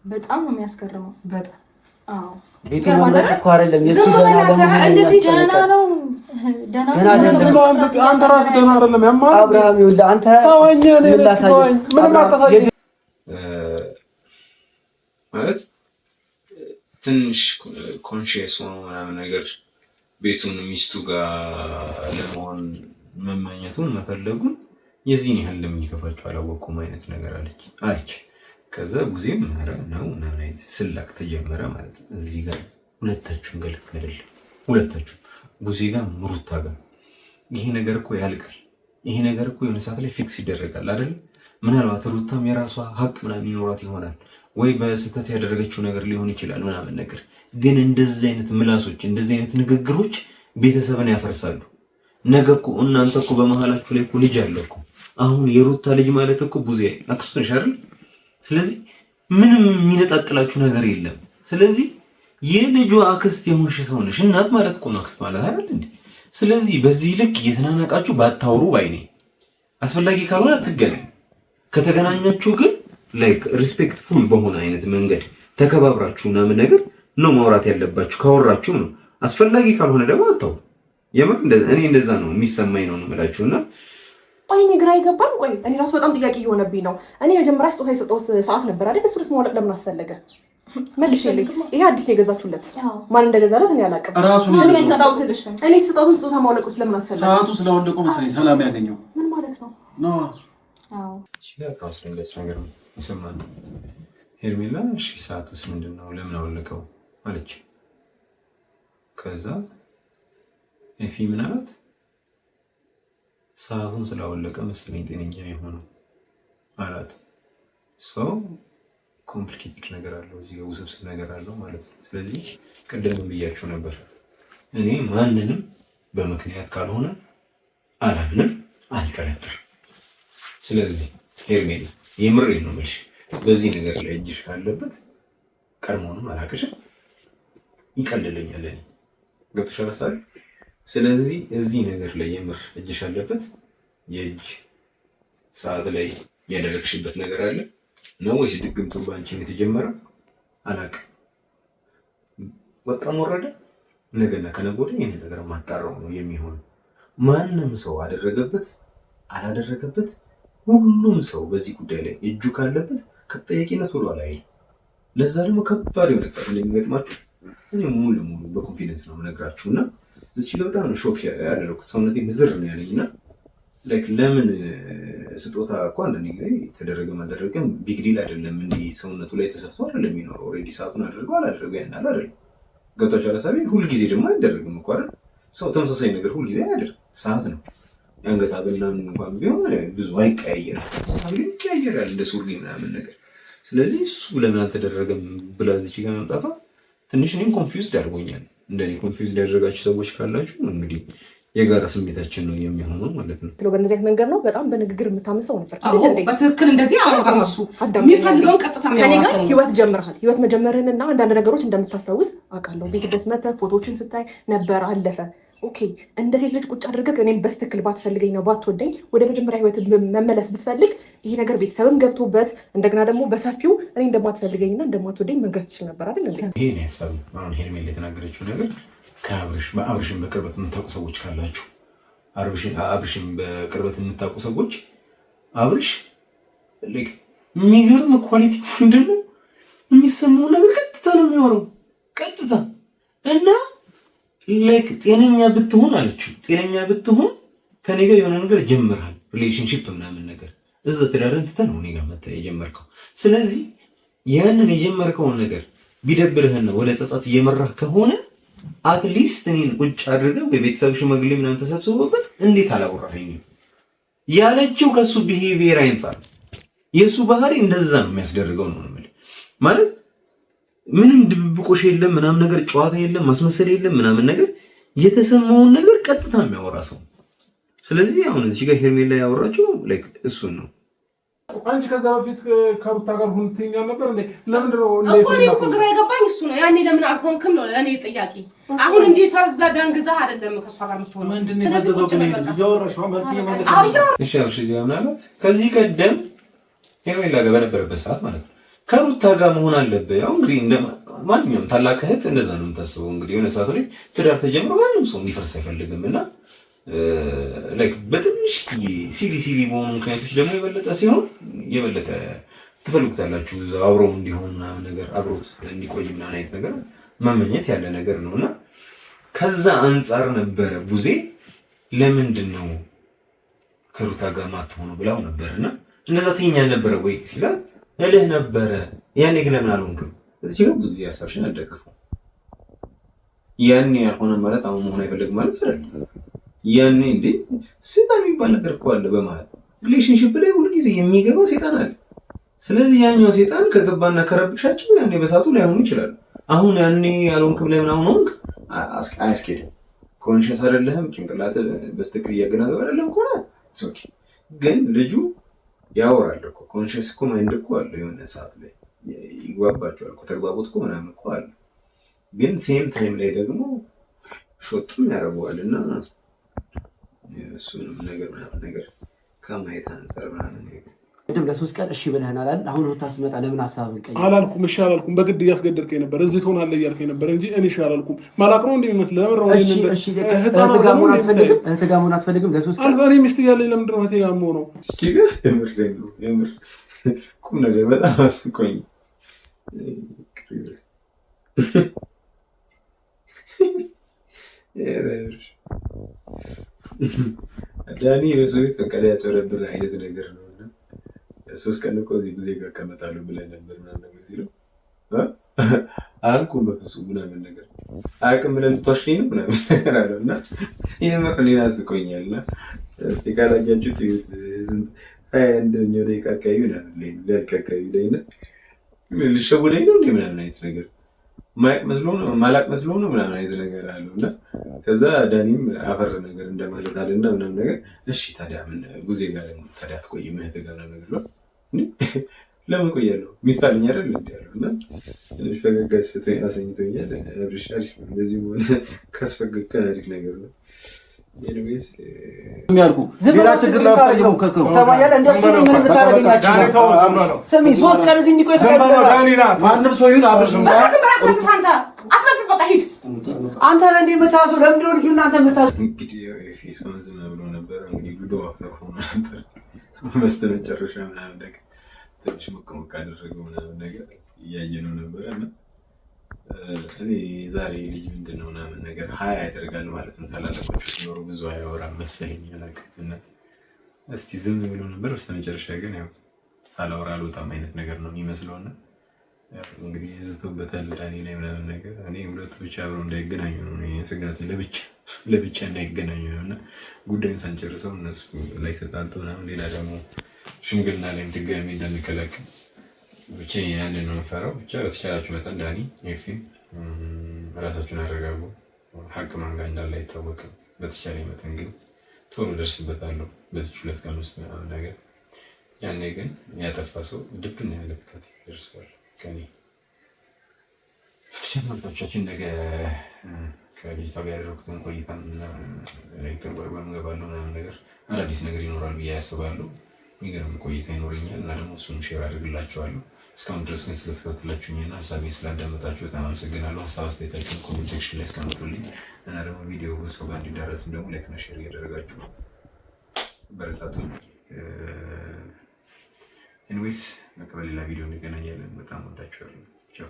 በጣም ነው የሚያስገርመው። በጣም አዎ ቤቱ መምረጥ እኮ አይደለም የሱ እንደዚህ ደህና ነው። አንተ ራስህ ደህና አይደለም። ያማል አብርሃም ይኸውልህ አንተ ምንም አታሳየኝ ማለት ትንሽ ኮንሺየስ ሆኖ ምናምን ነገር ቤቱን ሚስቱ ጋር ለመሆን መመኘቱን መፈለጉን የዚህን ያህል እንደሚከፋቸው አላወቅኩም አይነት ነገር አለች። ከዛ ጊዜም ኧረ ነው ናይት ስላቅ ተጀመረ ማለት ነው። እዚህ ጋር ሁለታችሁም ጋር ልክ አይደለም። ሁለታችሁም ጉዜ ጋር ምሩታ ጋር ይሄ ነገር እኮ ያልቃል። ይሄ ነገር እኮ የሆነ ሰዓት ላይ ፊክስ ይደረጋል አይደል? ምናልባት ሩታም የራሷ ሀቅ ምናምን ይኖራት ይሆናል ወይ በስህተት ያደረገችው ነገር ሊሆን ይችላል ምናምን ነገር። ግን እንደዚህ አይነት ምላሶች፣ እንደዚህ አይነት ንግግሮች ቤተሰብን ያፈርሳሉ። ነገ እኮ እናንተ እኮ በመሀላችሁ ላይ እኮ ልጅ አለ እኮ። አሁን የሩታ ልጅ ማለት እኮ ቡዜ አክስቱ ነሽ አይደል? ስለዚህ ምንም የሚነጣጥላችሁ ነገር የለም። ስለዚህ የልጇ አክስት የሆንሽ ሰው ነሽ። እናት ማለት እኮ ነው አክስት ማለት አይደል እንዴ? ስለዚህ በዚህ ልክ እየተናናቃችሁ ባታወሩ ባይኔ። አስፈላጊ ካልሆነ አትገናኙ። ከተገናኛችሁ ግን ላይክ ሪስፔክትፉል በሆነ አይነት መንገድ ተከባብራችሁ ምናምን ነገር ነው ማውራት ያለባችሁ። ካወራችሁ ነው። አስፈላጊ ካልሆነ ደግሞ አታውሩ። የምር እኔ እንደዛ ነው የሚሰማኝ ነው የምላችሁና ቆይ እኔ ግራ ይገባኝ። ቆይ እኔ ራሱ በጣም ጥያቄ እየሆነብኝ ነው። እኔ መጀመሪያ ስጦታ የሰጠሁት ሰዓት ነበር አይደል? እሱ ማውለቅ ለምን አስፈለገ? መልሽልኝ። ይሄ አዲስ ነው የገዛችሁለት። ማን እንደገዛለት እኔ አላውቅም። እኔ ስጦታውን ስጦታ ማውለቁ ስለምን አስፈለገ? ሰዓቱ ስለወለቁ መሰለኝ ሰላም ያገኘው። ምን ማለት ነው? አዎ ይሰማል። ሄርሜላ እሺ ሰዓቱስ ምንድነው ለምን አወለቀው አለች። ከዛ ኤፊ ምን አላት? ሰዓቱን ስላወለቀ መሰለኝ ጤነኛ የሆነው አላት። ሰው ኮምፕሊኬትድ ነገር አለው እዚህ ጋር ውስብስብ ነገር አለው ማለት ነው። ስለዚህ ቅድም ብያችሁ ነበር እኔ ማንንም በምክንያት ካልሆነ አላምንም አልጠረጥርም። ስለዚህ ሄርሜላ የምሬን ነው የምልሽ በዚህ ነገር ላይ እጅሽ ካለበት ቀድሞውንም አላቅሽም ይቀልልኛል እኔ ገብቶሻል አይደል? ስለዚህ እዚህ ነገር ላይ የምር እጅሽ አለበት። የእጅ ሰዓት ላይ ያደረግሽበት ነገር አለ ነው ወይስ ድግምቱ ባንቺ ነው የተጀመረው? አላውቅም። ወጣም ወረደ ነገና ከነገ ወዲያ ይሄን ነገር ማጣራው ነው የሚሆነው። ማንም ሰው አደረገበት አላደረገበት ሁሉም ሰው በዚህ ጉዳይ ላይ እጁ ካለበት ከተጠያቂነት ወደ ኋላ አይልም። ለዛ ደግሞ ከባድ የሆነ ነገር እንደሚገጥማችሁ እኔ ሙሉ ለሙሉ በኮንፊደንስ ነው የምነግራችሁና እዚህ ጋር በጣም ነው ሾክ ያደረኩት። ሰውነቴ ግዝር ነው ያለኝና ላይክ ለምን ስጦታ እኮ አንዳንድ ጊዜ ተደረገ ማደረገም ቢግ ዲል አይደለም። እንዴ ሰውነቱ ላይ ተሰፍቶ አይደለም የሚኖረው። ኦልሬዲ ሰዓቱን አድርገው አላደረገው ያናል አይደል? ገብታችኋል? ሐሳቤ ሁሉ ጊዜ ደግሞ አይደረግም እኮ አይደል? ሰው ተመሳሳይ ነገር ሁሉ ጊዜ አይደለም። ሰዓት ነው የአንገት ሐብል ምናምን እንኳን ቢሆን ብዙ አይቀያየርም። ሰዓት ግን ይቀያየራል እንደ ሱሪ ምናምን ነገር። ስለዚህ እሱ ለምን አልተደረገም ብላ እዚህ ጋር መምጣቷ ትንሽ እኔም ኮንፊውዝድ አድርጎኛል። እንደኔ ኮንፊውዝድ ያደረጋችሁ ሰዎች ካላችሁ እንግዲህ የጋራ ስሜታችን ነው የሚሆነው ማለት ነው። በእንደዚህ አይነት መንገድ ነው በጣም በንግግር የምታምሰው ነበር። በትክክል እንደዚህ እሱ የሚፈልገውን ቀጥታ ከኔ ጋር ህይወት ጀምረሃል። ህይወት መጀመርህንና አንዳንድ ነገሮች እንደምታስታውስ አውቃለሁ። ቤት ድረስ መተህ ፎቶዎችን ስታይ ነበር አለፈ። ኦኬ እንደ ሴት ልጅ ቁጭ አድርገህ እኔም በስትክክል ባትፈልገኝ ነው ባትወደኝ ወደ መጀመሪያ ህይወት መመለስ ብትፈልግ ይሄ ነገር ቤተሰብም ገብቶበት እንደገና ደግሞ በሰፊው እኔ እንደማትፈልገኝና እንደማትወደኝ መንገር ትችል ነበር አይደል እንዴ? ይሄ ነው ሐሳብ። አሁን ሄርሜላ የተናገረችው ነገር አብርሽን በቅርበት የምታውቁ ሰዎች ካላችሁ አብርሽን በቅርበት የምታውቁ ሰዎች አብርሽ ላይክ የሚገርም ኳሊቲ ምንድነው የሚሰማው ነገር ቀጥታ ነው የሚወራው ቀጥታ እና ላይክ ጤነኛ ብትሆን አለችው። ጤነኛ ብትሆን ከኔ ጋር የሆነ ነገር ጀምራል ሪሌሽንሺፕ ምናምን ነገር እዛ ትዳርን ትተህ ነው እኔ ጋር መጣ የጀመርከው። ስለዚህ ያንን የጀመርከውን ነገር ቢደብርህና ወደ ጸጸት እየመራህ ከሆነ አትሊስት እኔን ቁጭ አድርገህ ወይ ቤተሰብ ሽማግሌ ምናምን ተሰብስቦበት እንዴት አላወራኸኝም ያለችው ከሱ ቢሄቪየር አንፃር የሱ ባህሪ እንደዛ ነው የሚያስደርገው ነው ማለት ምንም ድብብቆሽ የለም ምናምን ነገር ጨዋታ የለም ማስመሰል የለም ምናምን ነገር የተሰማውን ነገር ቀጥታ የሚያወራ ሰው። ስለዚህ አሁን እዚህ ጋር ሄርሜላ ያወራችው ላይክ እሱን ነው። አንቺ ከዛ በፊት ከሩታ ጋር ሁን ትይኛል ነበር እንዴ? ለምንድን ነው እኮ እኔ እኮ ግራ የገባኝ እሱ ነው። ያኔ ለምን አልሆንክም ነው ለእኔ ጥያቄ። አሁን እንዲህ ፈዛ ደንግዘህ አይደለም ከእሷ ጋር የምትሆነው። ምንድን ነው የፈዘዘው? እያወራሽ ነው መልስ እየመለሰ እሺ አብሽ እዚህ ምናለት ከዚህ ቀደም ሄርሜላ ጋር በነበረበት ሰዓት ማለት ነው ከሩታ ጋር መሆን አለበት። ያው እንግዲህ እንደ ማንኛውም ታላቅ እህት እንደዛ ነው የምታስበው። እንግዲህ የሆነ ሰዓት ላይ ትዳር ተጀምሮ ማንም ሰው እንዲፈርስ አይፈልግም እና ላይክ በትንሽ ሲሊ በሆኑ ምክንያቶች ደግሞ የበለጠ ሲሆን የበለጠ ትፈልጉታላችሁ። አብረው እንዲሆን ምናምን ነገር አብሮት እንዲቆይ ምናምን አይነት ነገር መመኘት ያለ ነገር ነው እና ከዛ አንጻር ነበረ ቡዜ ለምንድን ነው ከሩታ ጋር ማትሆነው ብላው ነበርና እንደዛ ትይኛል ነበረ ወይ ሲላት እልህ ነበረ። ያኔ ግን ለምን አልሆንክም? እዚህ ጋር ብዙ ያሳብሽን አልደግፈው። ያኔ ያልሆነ ማለት አሁን መሆን አይፈልግም ማለት አይደለም። ያኔ እንዴ ሰይጣን የሚባል ነገር እኮ አለ በመሀል ሪሌሽንሺፕ ላይ ሁሉ ጊዜ የሚገባ ሰይጣን አለ። ስለዚህ ያኛው ሰይጣን ከገባና ከረብሻቸው ያኔ በሳቱ ላይሆኑ ይችላሉ። አሁን ያኔ ያልሆንክም ለምን አሁን ሆንክ አያስኬድም። ኮንሽስ አይደለህም፣ ጭንቅላት በስትክክል እያገናዘበ አይደለም ከሆነ ኦኬ። ግን ልጁ ያወራል እኮ ኮንሽስ እኮ ማይንድ እኮ አለ። የሆነ ሰዓት ላይ ይግባባቸዋል እኮ ተግባቦት እኮ ምናምን እኮ አለ። ግን ሴም ታይም ላይ ደግሞ ሾጥም ያደርገዋል እና እሱንም ነገር ከማየት አንፃር ምናምን ነገር ቅድም ለ3 ቀን እሺ ብለህናል አይደል? አሁን ሩታ ስትመጣ ለምን ሀሳብን ቀይረህ? አላልኩም። እሺ አላልኩም። በግድ እያስገደድከኝ ነበር። እዚህ ትሆናለህ እያልከኝ ነበር እንጂ እኔ እሺ አላልኩም። ማላቅ ነው እንደሚመስል ለምንድነው? እሺ እህት ጋር መሆን አትፈልግም? ለ3 ቀን እኔ ሚስት እያለኝ ለምንድነው እህቴ ጋር የምሆነው? እስኪ ግን የምር ቁም ነገር በጣም አስቆኝ። ዳኒ በሰው ቤት ፈቃድ ያጨረብር አይነት ነገር ነው። 3 ቀን እኮ እዚህ ጊዜ ጋር ከመጣሉ ብለህ ነበር ምናምን ነገር ሲለው አልኩም በፍፁም ምናምን ነገር አያውቅም ብለህ ልትዋሽኝ ነው ምናምን ነገር አለው እና የምር እኔን አስቆኛል። እና የካላያችሁት ስንት 21ኛው ደቂቃ አካባቢ ምናምን ሊያልቅ አካባቢ ላይ እና ልሸውደኝ ነው እንደ ምናምን አይነት ነገር ማላቅ መስሎ ነው ምናምን አይነት ነገር አለው እና ከዛ ዳኒም አፈር ነገር እንደማለት አለና ምናምን ነገር እሺ ታዲያ ምን ጉዜ ጋር ታዲያ አትቆይም እህት ጋር ምናምን ነገር ነው ለምን ቆያለሁ ሚስት አለኝ አይደል እንዴ ያለው እና ትንሽ ፈገግ አሰኝቶኛል። አብርሽ አሪፍ ነው እንደዚህ ሆነ ካስፈገግከን አሪፍ ነገር ነው። ኤኒዌይስ የሚያልኩ ሌላ ችግር ላፈታየው ከከው ሰማያለ እንደሱ ነው ምን ልታረጋኛችሁ ነው? ስሚ 3 ቀን እዚህ እንዲቆይ ማንም ሰው ይሁን አብርሽ ነው አንተ ለእንዴ የምታዘው ለምንድን ነው ልጁ እናንተ የምታዘው? እንግዲህ ፌስቡክ ዝም ብሎ ነበር እንግዲህ ቪዲዮ አፍተር ሆኖ ነበር በስተመጨረሻ ምናምን ነገር ትንሽ መቀመቅ አደረገው ምናምን ነገር እያየነው ነበረ እና እኔ ዛሬ ልጅ ምንድን ነው ምናምን ነገር ሀያ ያደርጋል ማለት ነው። ታላላቆቹ ሲኖሩ ብዙ አያወራም መሰለኝ አላውቅም እና እስቲ ዝም ብሎ ነበር። በስተመጨረሻ ግን ያው ሳላወራ አልወጣም አይነት ነገር ነው የሚመስለው እና እንግዲህ ዝቶበታል ዳኒ ላይ ምናምን ነገር እኔ ሁለቱ ብቻ አብረው እንዳይገናኙ ነው ስጋት፣ ለብቻ እንዳይገናኙ ነው እና ጉዳዩን ሳንጨርሰው እነሱ ላይ ተጣልቶ ምናምን ሌላ ደግሞ ሽምግልና ላይም ድጋሚ እንዳንቀላቀል ብቻ ያንን ነው የምፈራው። ብቻ በተቻላችሁ መጠን ዳኒ ኤፍሬም ራሳችሁን አረጋጉ። ሀቅ ማን ጋር እንዳለ አይታወቅም። በተቻለ መጠን ግን ቶሎ ደርስበታለሁ በዚህ 2 ቀን ውስጥ ምናምን ነገር ያኔ ግን ያጠፋ ሰው ድብን ያለ ቅጣት ይደርሰዋል። ከኔ ፍቻችን ነገ ከልጅቷ ጋር ያደረኩትን ቆይታ ተግባርባ እንገባለሁ ምናምን ነገር አዳዲስ ነገር ይኖራል ብዬ ያስባለሁ። የሚገርም ቆይታ ይኖረኛል እና ደግሞ እሱንም ሼር አድርግላችኋለሁ። እስካሁን ድረስ ግን ስለተከታተላችሁኝና ሀሳቤን ስላዳመጣችሁ በጣም አመሰግናለሁ። ሀሳብ አስተያየታችሁን ኮሜንት ሴክሽን ላይ አስቀምጡልኝ እና ደግሞ ቪዲዮ ሰው ጋር እንዲዳረስ ደግሞ ላይክ እና ሼር እያደረጋችሁ በረታቱኝ። ኤኒዌይስ በሌላ ቪዲዮ እንገናኛለን። በጣም ወዳችኋለሁ። ቻው